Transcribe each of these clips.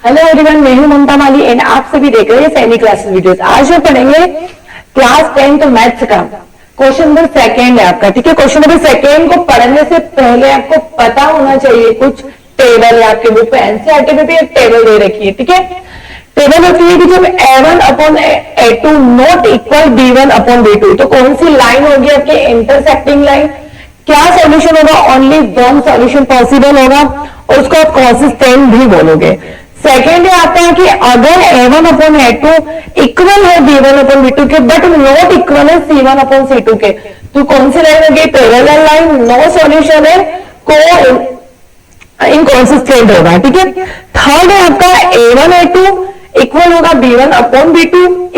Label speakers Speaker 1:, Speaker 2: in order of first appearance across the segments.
Speaker 1: Hello everyone, मैं हूं ममता माली and आप सभी देख रहे हैं सैनिक क्लासेस वीडियोस। आज हम पढ़ेंगे क्लास 10 मैथ्स का क्वेश्चन नंबर सेकेंड है आपका। ठीक है, क्वेश्चन नंबर सेकेंड को पढ़ने से पहले आपको पता होना चाहिए कुछ टेबल है आपके बुक पे। एनसीईआरटी में भी एक टेबल दे रखी है। ठीक है, टेबल होती है कि जब A1/A2 नॉट इक्वल B1/B2 तो कौन सी लाइन होगी आपकी इंटरसेक्टिंग लाइन। क्या सॉल्यूशन होगा, ओनली वन सॉल्यूशन पॉसिबल होगा और उसको आप कंसिस्टेंट भी बोलोगे। सेकेंड है आता है कि अगर A1/A2 इक्वल है B1/B2 के बट नॉट इक्वल है C1/C2 के तो कौन सी लाइन होगी, पैरेलल लाइन, नो सॉल्यूशन है, को इनकॉन्सिस्टेंट होगा। ठीक है, थर्ड है आपका A1/A2 इक्वल होगा B1/B2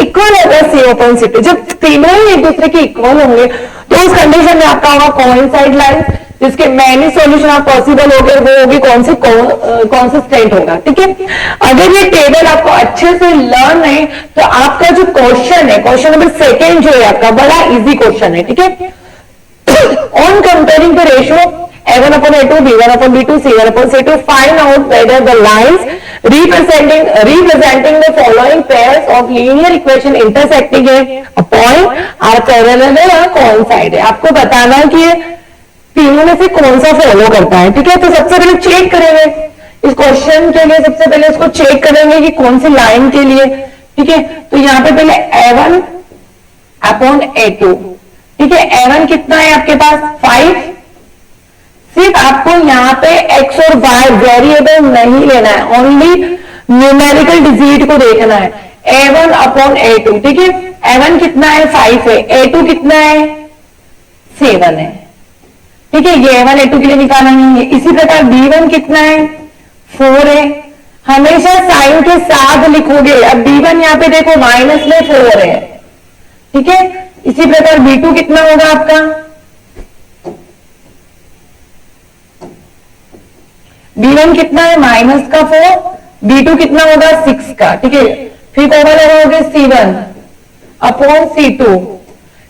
Speaker 1: इक्वल होगा C/C2। जब तीनों ही एक दूसरे के इक्वल होंगे तो उस कंडीशन में आपका होगा कोइंसाइड लाइन, जिसके मैनी सॉल्यूशन आप पॉसिबल हो गए वो होगी कौन सी, कॉन्सिस्टेंट होगा। ठीक है, अगर ये टेबल आपको अच्छे से लर्न है तो आपका जो क्वेश्चन है, क्वेश्चन नंबर सेकेंड जो है आपका बड़ा इजी क्वेश्चन है। ठीक है, on comparing the ratio A1/A2 B1/B2 C1/C2 find out whether the lines representing the following pairs of linear equation intersecting a point are parallel है या coincide है। आपको बताना है कि ये तीनों में से कौन सा फॉलो करता है। ठीक है, तो सबसे पहले चेक करेंगे इस क्वेश्चन के लिए, सबसे पहले इसको चेक करेंगे कि कौन सी लाइन के लिए। ठीक है, तो यहाँ पे पहले A1/A2। ठीक है, A1 कितना है आपके पास 5। सिर्फ आपको यहाँ पे x और y वेरिएबल नहीं लेना है, ओनली न्यूमेरिकल डिजिट को देखना है। A1/A2। ठीक है, A1 कितना है 5 है, A2 कितना है 7 है। ठीक है, ये A1/A2 के लिए निकाला है। इसी प्रकार B1 कितना है 4 है। हमेशा साइन के साथ लिखोगे। अब B1 यहाँ पे देखो माइनस में 4 है। ठीक है, इसी प्रकार B2 कितना होगा आपका, B1 कितना है माइनस का 4, B2 कितना होगा 6 का। ठीक है, फिर कॉमन लगाओगे C1/C2।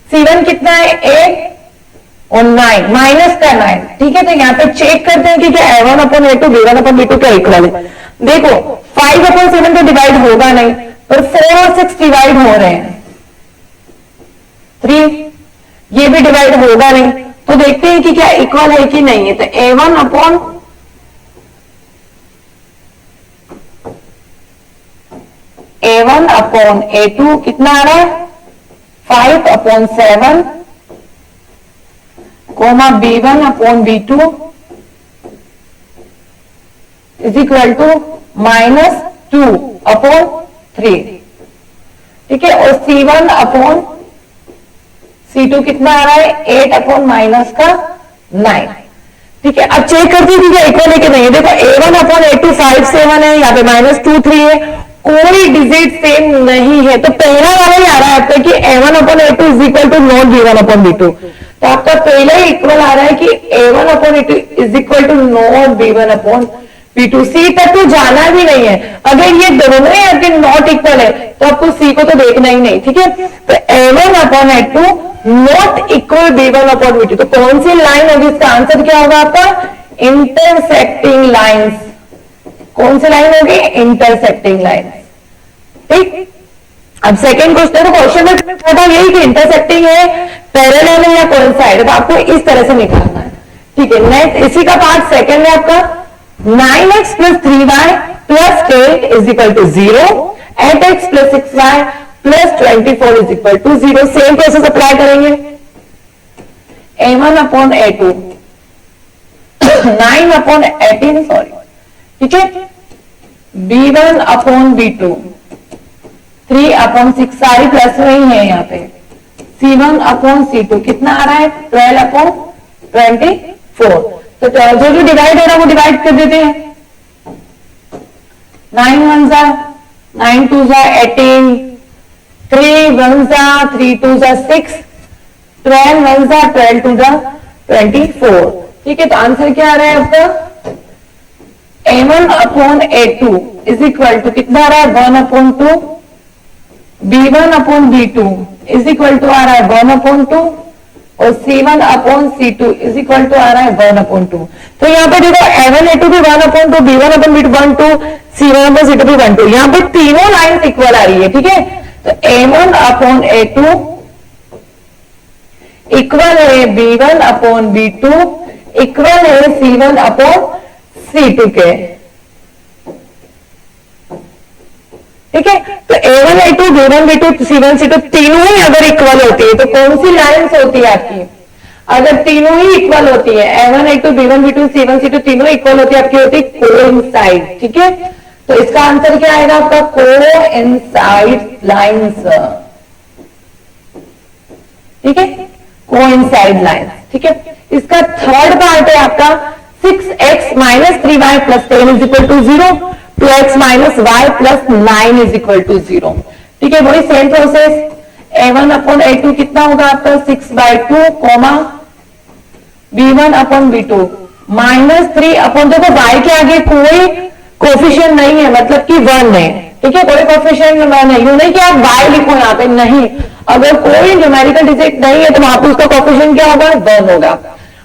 Speaker 1: C1 कितना है 8 और 9 माइनस का 9। ठीक है, तो यहाँ पे चेक करते हैं कि क्या A1/A2 B1/B2 क्या इक्वल है। देखो 5/7 तो डिवाइड होगा नहीं, पर 4 और 6 डिवाइड हो रहे हैं, 3 ये भी डिवाइड होगा नहीं। तो देखते हैं कि क्या इक्वल है कि नहीं है। तो A1/A2 कितना आ रहा है 5/7 coma B1/B2 is equal to -2/3। ठीक है, और C1/C2 कितना आ रहा है 8/-9। ठीक है, अब चेक करते हैं कि क्या इक्वल है कि नहीं। देखो A1/A2 5 7 है, यहाँ पे -2 3 है, कोई डिजिट सेम नहीं है। तो पहला वाला ही आ रहा है आपका कि A1/A2 is equal to not B1/B2। तो आपका पहले ही इक्वल आ रहा है कि A1/A2 is equal to not B1/B2। C तक तो जाना भी नहीं है। अगर ये दोनों ही आपके नॉट इक्वल है तो आपको सी को तो देखना ही नहीं। ठीक है, तो A1/A2 नॉट इक्वल B1/B2 तो कौन सी लाइन होगी, इसका आंसर क्या होगा आपका इंटरसेक्टिंग लाइंस। कौन सी लाइन होगी, इंटरसेक्टिंग लाइन। ठीक, अब सेकंड क्वेश्चन, क्वेश्चन में पता यही कि इंटरसेक्टिंग है, पैरेलल है या कोइंसाइड, तो आपको इस तरह से निकालना है। ठीक है, नेक्स्ट इसी का पार्ट सेकंड है आपका 9x + 3y + 10 is equal to 0, 8x + 6y + 24 is equal to 0। Same process apply करेंगे। A1/A2 9/18 sorry. ठीक है, B1/B2 3/6 सारी प्लस में ही है यहाँ पे। C1/C2 कितना आ रहा है 12/24। तो जो जो डिवाइड हो रहा है वो डिवाइड कर देते हैं। 9 1 9 2 18, 3 1 3 2 6, 12 1 12 2 24। ठीक है, तो आंसर क्या आ रहा है आपका A1/A2 इज इक्वल टू कितना आ रहा है 1/2, B1/B2 इज इक्वल टू आ रहा है 1/2 और C1/C2 इज इक्वल टू आ रहा है 1/2। तो यहाँ पे देखो A1/A2 भी 1/2, B1/B2 1/2, C1 अपॉन C2 भी 1 2, यहाँ पे तीनों लाइन इक्वल आ रही है, ठीक है। तो A1 अपॉन A2 इक्वल है B1 अपॉन B2 इक्वल है C1 अपॉन C2 के, ठीक है। तो A1 A2 B1 B2 C1 C2 तीनों ही अगर इक्वल होती है तो कौन सी लाइंस होती है आपकी? अगर तीनों ही इक्वल होती है, A1 A2 B1 B2 C1 C2 तीनों इक्वल होती है, आपकी होती है कोइंसाइड, ठीक है। तो इसका आंसर क्या आएगा आपका? कोइंसाइड लाइंस, ठीक है, कोइंसाइड लाइंस, ठीक है। इसका थर्ड पार्ट है आपका 6x minus 3y plus 10 is equal to 0 2x minus y plus 9 is equal to 0, ठीक है। वही same process, A1 upon A2 कितना होगा आपका 6/2 comma B1 upon B2 minus 3 upon, देखो y के आगे कोई कोफिशिएंट नहीं है, मतलब कि 1 है, ठीक है, कोई कोफिशिएंट नहीं, यूं नहीं कि आप y लिखो यहाँ पे, नहीं, अगर कोई न्यूमेरिकल डिजिट नहीं है तो वहां पे उसका कोफिशिएंट क्या होगा? 1 होगा।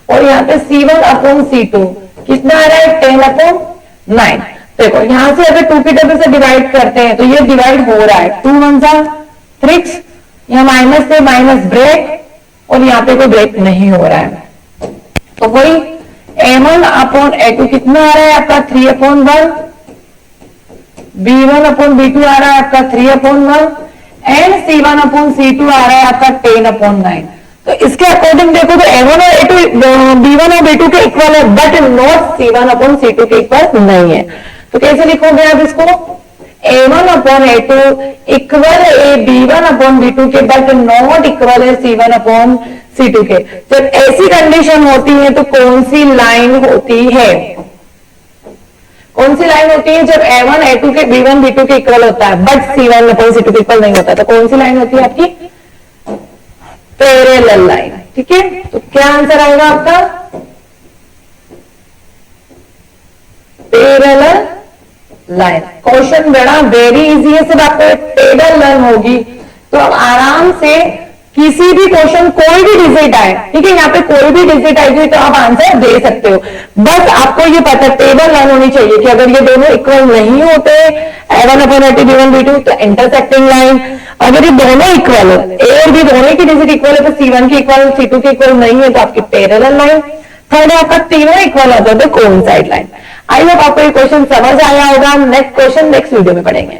Speaker 1: और यहाँ पे C1 अपॉन C2 कितना आ रहा है? 10 अपॉन 9। देखो यहां से अगर 2 की टेबल से डिवाइड करते हैं तो ये डिवाइड हो रहा है, 2 1 जा 3, यहाँ माइनस से माइनस ब्रेक, और यहाँ पे कोई ब्रेक नहीं हो रहा है। तो वही A1 अपॉन A2 कितना आ रहा है आपका 3 अपॉन 1, B1 अपॉन B2 आ रहा है आपका 3 upon 1 and C1 upon C2 आ रहा है आपका 10 अपॉन 9। तो इसके अकॉर्डिंग देखो तो A1 और A2 B1 और B2 के इक्वल है, but not C1 upon C2 के इक्वल नहीं है। तो कैसे लिखोगे आप इसको? A1 अपॉन A2 इक्वल है B1 अपॉन B2 के, बट नॉट इक्वल है C1 अपॉन C2 के। जब ऐसी कंडीशन होती है तो कौन सी लाइन होती है? कौन सी लाइन होती है? जब A1 A2 के B1 B2 के इक्वल होता है बट C1 अपॉन C2 के इक्वल नहीं होता, तो कौन सी लाइन होती है आपकी? पैरेलल लाइन, ठीक है। तो क्या आंसर आएगा आपका? Parallel line. क्वेश्चन बड़ा वेरी इजी है, सिर्फ आपको टेबल लर्न होगी तो आप आराम से किसी भी क्वेश्चन कोई भी डिजिट आए, ठीक है, यहाँ पे कोई भी डिजिट आएगी तो आप आंसर दे सकते हो। बस आपको ये पता टेबल लर्न होनी चाहिए कि अगर ये दोनों इक्वल नहीं होते A1 upon A2 B1 B2 तो इंटरसेक्टिंग लाइन, अगर ये दोनों इक्वल है, ए और बी दोनों की डिजिट इक्वल है तो C1 की इक्वल C2 की इक्वल नहीं है तो आपकी पैरेलल लाइन। थर्ड आपका तीनों इक्वल होता है तो कोइंसाइड लाइन। आई होप आपको ये क्वेश्चन समझ आया होगा। नेक्स्ट क्वेश्चन नेक्स्ट वीडियो में पढ़ेंगे।